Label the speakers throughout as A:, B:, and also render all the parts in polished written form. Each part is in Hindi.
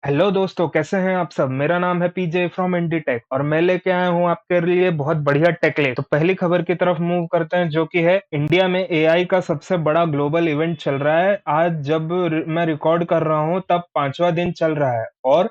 A: हेलो दोस्तों, कैसे हैं आप सब? मेरा नाम है पीजे फ्रॉम इंडी टेक और मैं लेके आया हूँ आपके लिए बहुत बढ़िया टेकले। तो पहली खबर की तरफ मूव करते हैं, जो कि है इंडिया में एआई का सबसे बड़ा ग्लोबल इवेंट चल रहा है। आज जब मैं रिकॉर्ड कर रहा हूँ तब पांचवा दिन चल रहा है और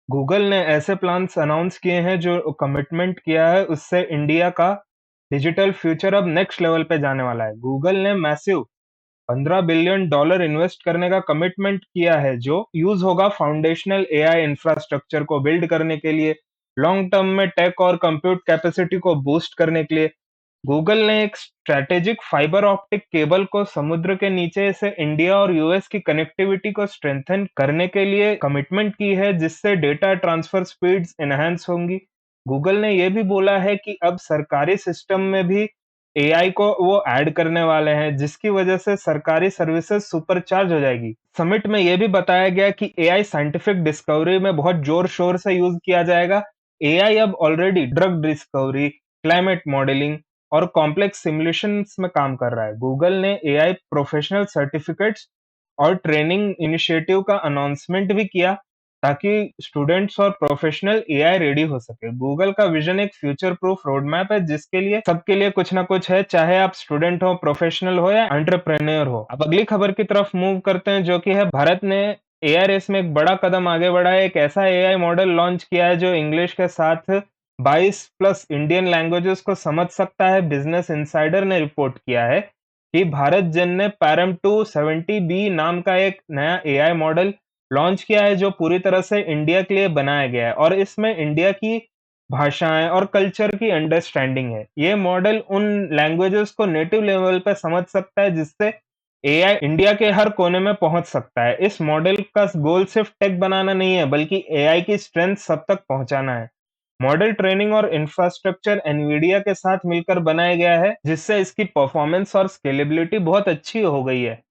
A: गूगल ने ऐसे प्लान्स अनाउंस किए हैं, जो कमिटमेंट किया है, उससे इंडिया का डिजिटल फ्यूचर अब नेक्स्ट लेवल पे जाने वाला है। गूगल ने मैसिव $15 बिलियन इन्वेस्ट करने का कमिटमेंट किया है, जो यूज होगा फाउंडेशनल एआई इंफ्रास्ट्रक्चर को बिल्ड करने के लिए, लॉन्ग टर्म में टेक और कंप्यूट कैपेसिटी को बूस्ट करने के लिए। गूगल ने एक स्ट्रैटेजिक फाइबर ऑप्टिक केबल को समुद्र के नीचे से इंडिया और यूएस की कनेक्टिविटी को स्ट्रेंथन करने के लिए कमिटमेंट की है, जिससे डेटा ट्रांसफर स्पीड्स एनहांस होंगी। गूगल ने यह भी बोला है कि अब सरकारी सिस्टम में भी एआई को वो ऐड करने वाले हैं, जिसकी वजह से सरकारी सर्विसेज सुपरचार्ज हो जाएगी। समिट में यह भी बताया गया कि एआई साइंटिफिक डिस्कवरी में बहुत जोर शोर से यूज किया जाएगा। एआई अब already drug discovery, climate modelling और कॉम्प्लेक्स सिमुलेशंस में काम कर रहा है। गूगल ने एआई प्रोफेशनल सर्टिफिकेट्स और ट्रेनिंग इनिशिएटिव का अनाउंसमेंट भी किया, ताकि स्टूडेंट्स और प्रोफेशनल एआई रेडी हो सके। गूगल का विजन एक फ्यूचर प्रूफ रोड मैप है, जिसके लिए सबके लिए कुछ ना कुछ है, चाहे आप स्टूडेंट हो, प्रोफेशनल हो या एंटरप्रेन्योर हो। अब अगली खबर की तरफ मूव करते हैं, जो कि है भारत ने एआई रेस में एक बड़ा कदम आगे बढ़ा है। एक ऐसा एआई मॉडल लॉन्च किया है जो इंग्लिश के साथ 22 प्लस इंडियन लैंग्वेजेस को समझ सकता है। बिजनेस इनसाइडर ने रिपोर्ट किया है कि भारत जेन ने पैरम 270B नाम का एक नया एआई मॉडल लॉन्च किया है, जो पूरी तरह से इंडिया के लिए बनाया गया है और इसमें इंडिया की भाषाएं और कल्चर की अंडरस्टैंडिंग है। ये मॉडल उन लैंग्वेजेस को नेटिव लेवल पे समझ सकता है, जिससे एआई इंडिया के हर कोने में पहुंच सकता है। इस मॉडल का गोल सिर्फ टेक बनाना नहीं है, बल्कि एआई की स्ट्रेंथ सब तक पहुंचाना है। मॉडल ट्रेनिंग और इंफ्रास्ट्रक्चर एनवीडिया के साथ मिलकर बनाया गया है, जिससे इसकी परफॉर्मेंस और स्केलेबिलिटी बहुत अच्छी हो गई है।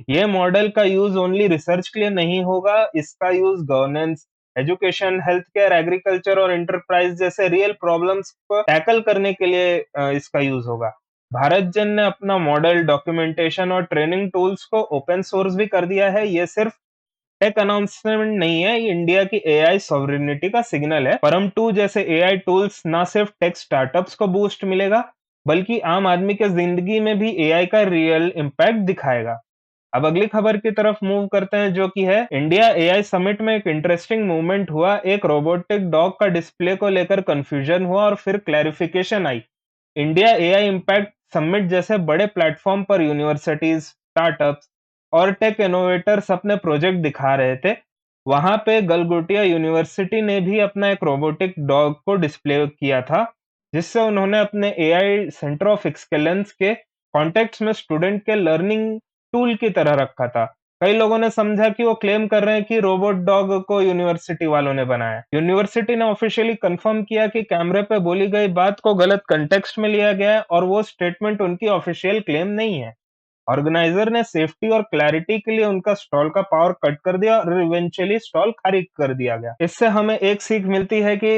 A: ये मॉडल का यूज ओनली रिसर्च के लिए नहीं होगा, इसका use governance, education, health care, agriculture और एंटरप्राइज जैसे रियल प्रॉब्लम्स को टैकल करने के लिए इसका यूज होगा। भारत जन ने अपना मॉडल, डॉक्यूमेंटेशन और ट्रेनिंग टूल्स को ओपन सोर्स भी कर दिया है। ये सिर्फ टेक अनाउंसमेंट नहीं है, ये इंडिया की एआई सॉवरेनिटी का सिग्नल है। परम 2 जैसे एआई टूल्स ना सिर्फ टेक स्टार्टअप्स को बूस्ट मिलेगा, बल्कि आम आदमी के जिंदगी में भी एआई का रियल इम्पैक्ट दिखाएगा। अब अगली खबर की तरफ मूव करते हैं, जो कि है इंडिया एआई समिट में एक इंटरेस्टिंग मूवमेंट हुआ। एक रोबोटिक डॉग का डिस्प्ले को लेकर कंफ्यूजन हुआ और फिर clarification I. India AI impact summit जैसे बड़े प्लेटफॉर्म पर यूनिवर्सिटीज, स्टार्टअप्स और टेक इनोवेटर्स अपने प्रोजेक्ट दिखा रहे थे। वहां पे गलगोटिया यूनिवर्सिटी ने भी अपना एक रोबोटिक डॉग को डिस्प्ले किया था, जिससे उन्होंने अपने एआई सेंटर ऑफ एक्सलेंस के कॉन्टेक्स्ट में स्टूडेंट के लर्निंग टूल की तरह रखा था। कई लोगों ने समझा कि वो क्लेम कर रहे हैं कि रोबोट डॉग को यूनिवर्सिटी वालों ने बनाया। यूनिवर्सिटी ने ऑफिशियली कंफर्म किया कि कैमरे पे बोली गई बात को गलत कंटेक्स्ट में लिया गया है और वो स्टेटमेंट उनकी ऑफिशियल क्लेम नहीं है। ऑर्गेनाइजर ने सेफ्टी और क्लैरिटी के लिए उनका स्टॉल का पावर कट कर दिया और इवेंचुअली स्टॉल खारिज कर दिया गया। इससे हमें एक सीख मिलती है कि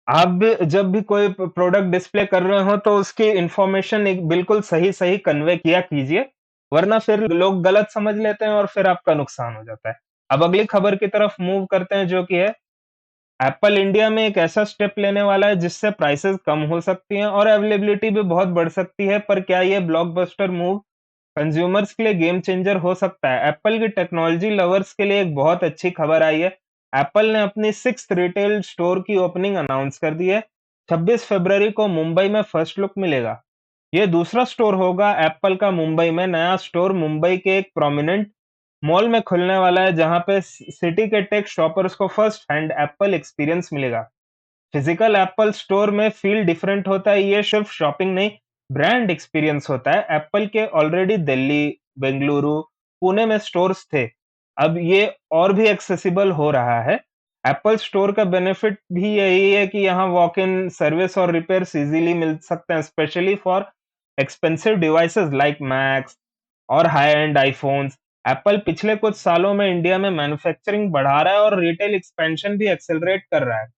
A: आप भी जब भी कोई प्रोडक्ट डिस्प्ले कर रहे हो, तो उसकी इंफॉर्मेशन एक बिल्कुल सही सही कन्वे किया कीजिए, वरना फिर लोग गलत समझ लेते हैं और फिर आपका नुकसान हो जाता है। अब अगली खबर की तरफ मूव करते हैं, जो कि है एप्पल इंडिया में एक ऐसा स्टेप लेने वाला है जिससे प्राइसेस कम हो सकती हैं और अवेलेबिलिटी भी बहुत बढ़ सकती है। पर क्या ये ब्लॉकबस्टर मूव कंज्यूमर्स के लिए गेम चेंजर हो सकता है? एप्पल की टेक्नोलॉजी लवर्स के लिए एक बहुत अच्छी खबर आई है। एप्पल ने अपनी 6th रिटेल स्टोर की ओपनिंग अनाउंस कर दी है। 26 फरवरी को मुंबई में फर्स्ट लुक मिलेगा। ये दूसरा स्टोर होगा एप्पल का मुंबई में। नया स्टोर मुंबई के एक प्रोमिनेंट मॉल में खुलने वाला है, जहां पे सिटी के टेक शॉपर्स को फर्स्ट हैंड एप्पल एक्सपीरियंस मिलेगा। फिजिकल एप्पल स्टोर में फील डिफरेंट होता है। ये सिर्फ शॉपिंग नहीं, ब्रांड एक्सपीरियंस होता है। एप्पल के ऑलरेडी दिल्ली, बेंगलुरु, पुणे में स्टोर्स थे, अब ये और भी एक्सेसिबल हो रहा है। एप्पल स्टोर का बेनिफिट भी यही है कि यहाँ वॉक इन सर्विस और रिपेयर्स इजीली मिल सकते हैं, specially for expensive devices like max और हाई एंड आईफोन्स। एप्पल पिछले कुछ सालों में इंडिया में मैन्युफैक्चरिंग बढ़ा रहा है और रिटेल एक्सपेंशन भी एक्सेलरेट कर रहा है।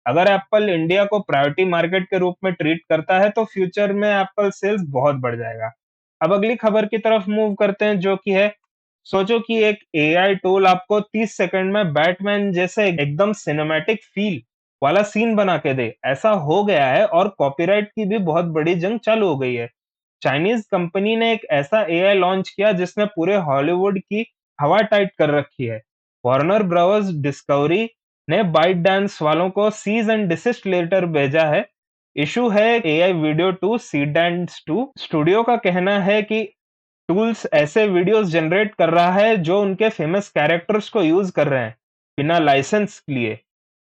A: अगर एप्पल इंडिया को प्रायोरिटी मार्केट के रूप में ट्रीट करता है, तो फ्यूचर में एप्पल सेल्स बहुत बढ़ जाएगा। अब अगली खबर की तरफ मूव करते हैं, जो कि है सोचो कि एक एआई टूल आपको 30 सेकंड में बैटमैन जैसे एकदम सिनेमैटिक फील वाला सीन बना के दे। ऐसा हो गया है और कॉपीराइट की भी बहुत बड़ी जंग चालू हो गई है। चाइनीज कंपनी ने एक ऐसा एआई लॉन्च किया जिसने पूरे हॉलीवुड की हवा टाइट कर रखी है। वार्नर ब्रदर्स डिस्कवरी ने बाइट डांस वालों को सीज एंड डिसिस्ट लेटर भेजा है। इशू है AI video to Seedance two. Studio का कहना है कि टूल्स ऐसे वीडियोस जनरेट कर रहा है जो उनके फेमस कैरेक्टर्स को यूज कर रहे हैं बिना लाइसेंस लिए।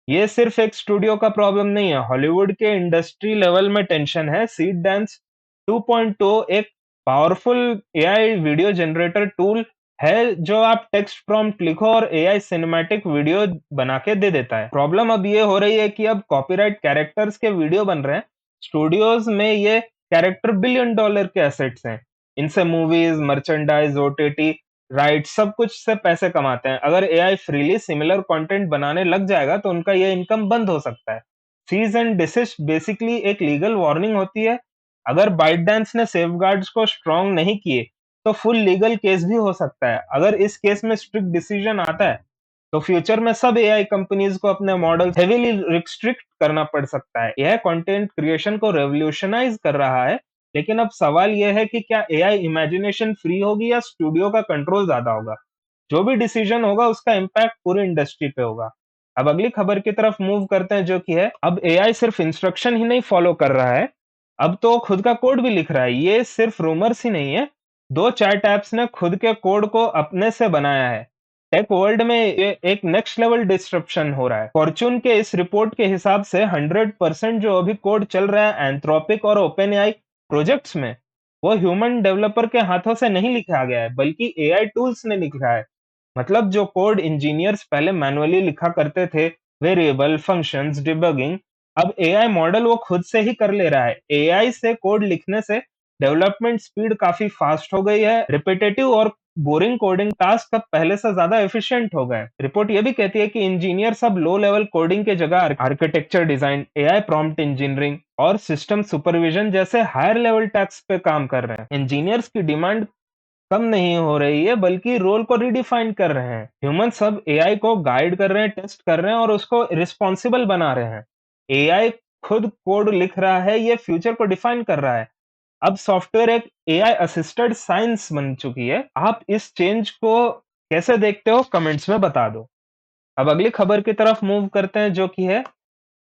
A: ये सिर्फ एक स्टूडियो का प्रॉब्लम नहीं है, हॉलीवुड के इंडस्ट्री लेवल में टेंशन है। सीड डांस 2.0 एक powerful AI video generator tool है जो आप टेक्स्ट प्रॉम्प्ट लिखो और एआई सिनेमैटिक वीडियो बना के दे देता है। प्रॉब्लम अब ये हो रही है कि अब कॉपीराइट कैरेक्टर्स के वीडियो बन रहे हैं। स्टूडियोज में ये कैरेक्टर बिलियन डॉलर के एसेट्स हैं। इनसे मूवीज, मर्चेंडाइज, ओटीटी राइट सब कुछ से पैसे कमाते हैं। अगर एआई फ्रीली सिमिलर कंटेंट बनाने लग जाएगा तो उनका ये इनकम बंद हो सकता है। सीज एंड डिसिस्ट बेसिकली एक लीगल वार्निंग होती है। अगर बाइट डांस ने सेफगार्ड्स को स्ट्रांग नहीं किए तो फुल लीगल केस भी हो सकता है। अगर इस केस में स्ट्रिक्ट डिसीजन आता है तो फ्यूचर में सब एआई कंपनीज को अपने मॉडल हेवीली रिस्ट्रिक्ट करना पड़ सकता है। यह कंटेंट क्रिएशन को रेवोल्यूशनाइज कर रहा है। लेकिन अब सवाल यह है कि क्या एआई इमेजिनेशन फ्री होगी या स्टूडियो का कंट्रोल ज्यादा होगा। जो भी डिसीजन होगा उसका इम्पैक्ट पूरी इंडस्ट्री पे होगा। अब अगली खबर की तरफ मूव करते हैं जो कि है अब एआई सिर्फ इंस्ट्रक्शन ही नहीं फॉलो कर रहा है, अब तो खुद का कोड भी लिख रहा है। ये सिर्फ रूमर्स ही नहीं है, दो चैट ऐप्स ने खुद के कोड को अपने से बनाया है। टेक वर्ल्ड में ये एक नेक्स्ट लेवल डिस्ट्रप्शन हो रहा है। फॉर्च्यून के इस रिपोर्ट के हिसाब से 100% जो अभी कोड चल रहा है एंथ्रोपिक और ओपन एआई प्रोजेक्ट्स में, वो ह्यूमन डेवलपर के हाथों से नहीं लिखा गया है बल्कि एआई टूल्स ने लिखा है। मतलब जो कोड इंजीनियर्स पहले मैनुअली लिखा करते थे, वेरिएबल, फंक्शंस, डिबगिंग, अब एआई मॉडल वो खुद से ही कर ले रहा है। एआई से कोड लिखने से डेवलपमेंट स्पीड काफी फास्ट हो गई है। रिपीटेटिव और बोरिंग कोडिंग टास्क अब पहले से ज्यादा एफिशिएंट हो गए। रिपोर्ट ये भी कहती है कि इंजीनियर सब लो लेवल कोडिंग के जगह architecture design, AI prompt engineering और सिस्टम सुपरविजन जैसे हायर लेवल टास्क पे काम कर रहे हैं। इंजीनियर्स की डिमांड कम नहीं हो रही है बल्कि रोल को रिडिफाइन कर रहे हैं। ह्यूमन सब एआई को गाइड कर रहे हैं, टेस्ट कर रहे हैं और उसको रिस्पॉन्सिबल बना रहे हैं। एआई खुद कोड लिख रहा है, ये फ्यूचर को डिफाइन कर रहा है। अब सॉफ्टवेयर एक एआई असिस्टेड साइंस बन चुकी है। आप इस चेंज को कैसे देखते हो कमेंट्स में बता दो। अब अगली खबर की तरफ मूव करते हैं जो कि है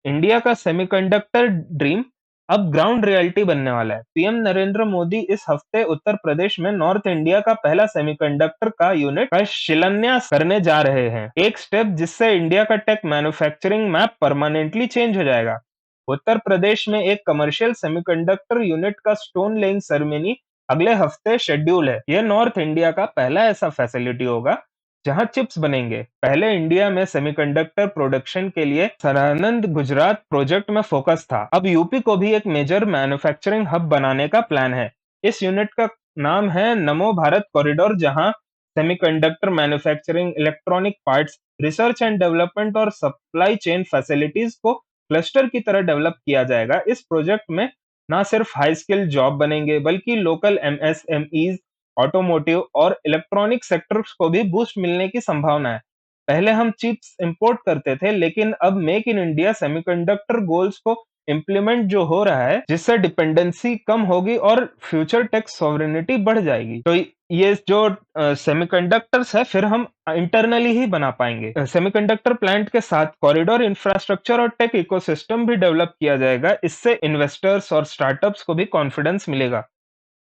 A: इंडिया का सेमीकंडक्टर ड्रीम अब ग्राउंड रियलिटी बनने वाला है। पीएम नरेंद्र मोदी इस हफ्ते उत्तर प्रदेश में नॉर्थ इंडिया का पहला सेमीकंडक्टर का यूनिट का शिलान्यास करने जा रहे हैं। एक स्टेप जिससे इंडिया का tech manufacturing map permanently change हो जाएगा। उत्तर प्रदेश में एक कमर्शियल सेमीकंडक्टर यूनिट का स्टोन लेइंग सेरेमनी अगले हफ्ते शेड्यूल है। यह नॉर्थ इंडिया का पहला ऐसा फैसिलिटी होगा जहां चिप्स बनेंगे। पहले इंडिया में सेमीकंडक्टर प्रोडक्शन के लिए सरानंद गुजरात प्रोजेक्ट में फोकस था। अब यूपी को भी एक मेजर मैन्युफैक्चरिंग हब बनाने का प्लान है। इस यूनिट का नाम है नमो भारत कॉरिडोर, जहां semiconductor manufacturing, electronic parts, research and development और सप्लाई चेन फैसिलिटीज को क्लस्टर की तरह डेवलप किया जाएगा। इस प्रोजेक्ट में ना सिर्फ हाई स्किल जॉब बनेंगे बल्कि लोकल एमएसएमईज, ऑटोमोटिव और इलेक्ट्रॉनिक सेक्टर्स को भी बूस्ट मिलने की संभावना है। पहले हम चिप्स इंपोर्ट करते थे लेकिन अब make in India semiconductor goals को इम्प्लीमेंट जो हो रहा है जिससे डिपेंडेंसी कम होगी और फ्यूचर टेक सॉवरेनिटी बढ़ जाएगी। तो ये जो सेमीकंडक्टर्स है फिर हम इंटरनली ही बना पाएंगे। सेमीकंडक्टर प्लांट के साथ कॉरिडोर इंफ्रास्ट्रक्चर और टेक इकोसिस्टम भी डेवलप किया जाएगा। इससे इन्वेस्टर्स और स्टार्टअप्स को भी कॉन्फिडेंस मिलेगा।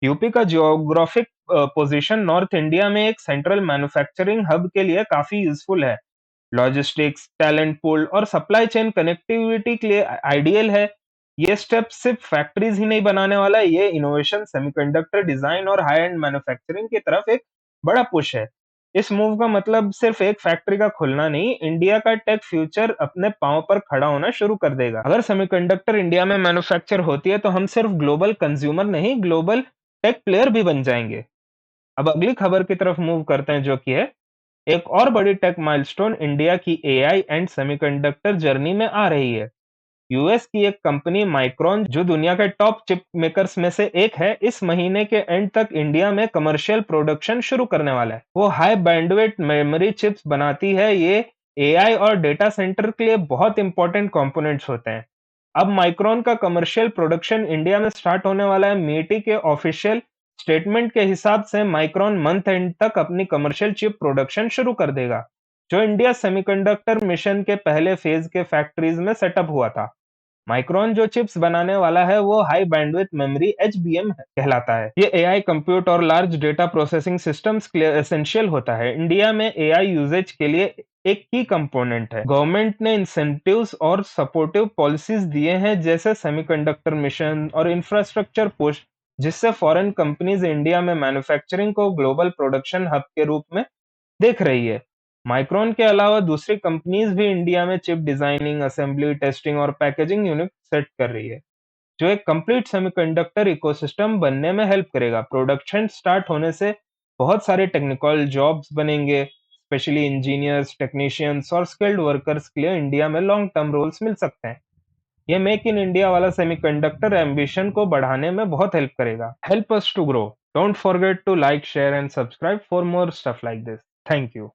A: यूपी का जियोग्राफिक पोजीशन नॉर्थ इंडिया में एक सेंट्रल मैन्युफैक्चरिंग हब के लिए काफी यूजफुल है। लॉजिस्टिक्स, टैलेंट पूल और सप्लाई चेन कनेक्टिविटी के लिए आइडियल है। ये स्टेप सिर्फ फैक्ट्रीज ही नहीं बनाने वाला है, ये इनोवेशन, सेमीकंडक्टर डिजाइन और हाई एंड मैन्युफैक्चरिंग की तरफ एक बड़ा पुश है। इस मूव का मतलब सिर्फ एक फैक्ट्री का खुलना नहीं, इंडिया का टेक फ्यूचर अपने पांव पर खड़ा होना शुरू कर देगा। अगर सेमीकंडक्टर इंडिया में मैन्युफैक्चर होती है तो हम सिर्फ ग्लोबल कंज्यूमर नहीं, ग्लोबल टेक प्लेयर भी बन जाएंगे। अब अगली खबर की तरफ मूव करते हैं जो कि है एक और बड़ी टेक माइलस्टोन इंडिया की एआई एंड सेमीकंडक्टर जर्नी में आ रही है। यूएस की एक कंपनी माइक्रोन, जो दुनिया के टॉप चिप मेकर्स में से एक है, इस महीने के एंड तक इंडिया में कमर्शियल प्रोडक्शन शुरू करने वाला है। वो हाई बैंडविड्थ मेमोरी चिप्स बनाती है। ये एआई और डेटा सेंटर के लिए बहुत इंपॉर्टेंट कंपोनेंट्स होते हैं। अब माइक्रोन का कमर्शियल प्रोडक्शन इंडिया में स्टार्ट होने वाला है। मीटी के ऑफिशियल स्टेटमेंट के हिसाब से माइक्रोन मंथ एंड तक अपनी कमर्शियल चिप प्रोडक्शन शुरू कर देगा, जो इंडिया सेमीकंडक्टर मिशन के पहले फेज के फैक्ट्रीज में सेटअप हुआ था। माइक्रोन जो चिप्स बनाने वाला है वो हाई बैंडविड्थ मेमोरी एचबीएम कहलाता है। ये एआई कंप्यूट और लार्ज डेटा प्रोसेसिंग सिस्टम्स के लिए एसेंशियल होता है। इंडिया में एआई यूजेज के लिए एक की कंपोनेंट है। गवर्नमेंट ने इंसेंटिव्स और सपोर्टिव पॉलिसीज दिए हैं, जैसे सेमीकंडक्टर मिशन और इंफ्रास्ट्रक्चर पुश, जिससे फॉरेन कंपनीज इंडिया में मैन्युफैक्चरिंग को ग्लोबल प्रोडक्शन हब के रूप में देख रही है। माइक्रोन के अलावा दूसरी कंपनीज भी इंडिया में चिप डिजाइनिंग, असेंबली, टेस्टिंग और पैकेजिंग यूनिट सेट कर रही है, जो एक कंप्लीट सेमीकंडक्टर इकोसिस्टम बनने में हेल्प करेगा। प्रोडक्शन स्टार्ट होने से बहुत सारे टेक्निकल जॉब्स बनेंगे, स्पेशली इंजीनियर्स, टेक्नीशियंस और स्किल्ड वर्कर्स के लिए इंडिया में लॉन्ग टर्म रोल्स मिल सकते हैं। ये मेक इन इंडिया वाला सेमीकंडक्टर एम्बिशन को बढ़ाने में बहुत हेल्प करेगा। Help us to grow. Don't forget to like, share and subscribe for more stuff like this. Thank you.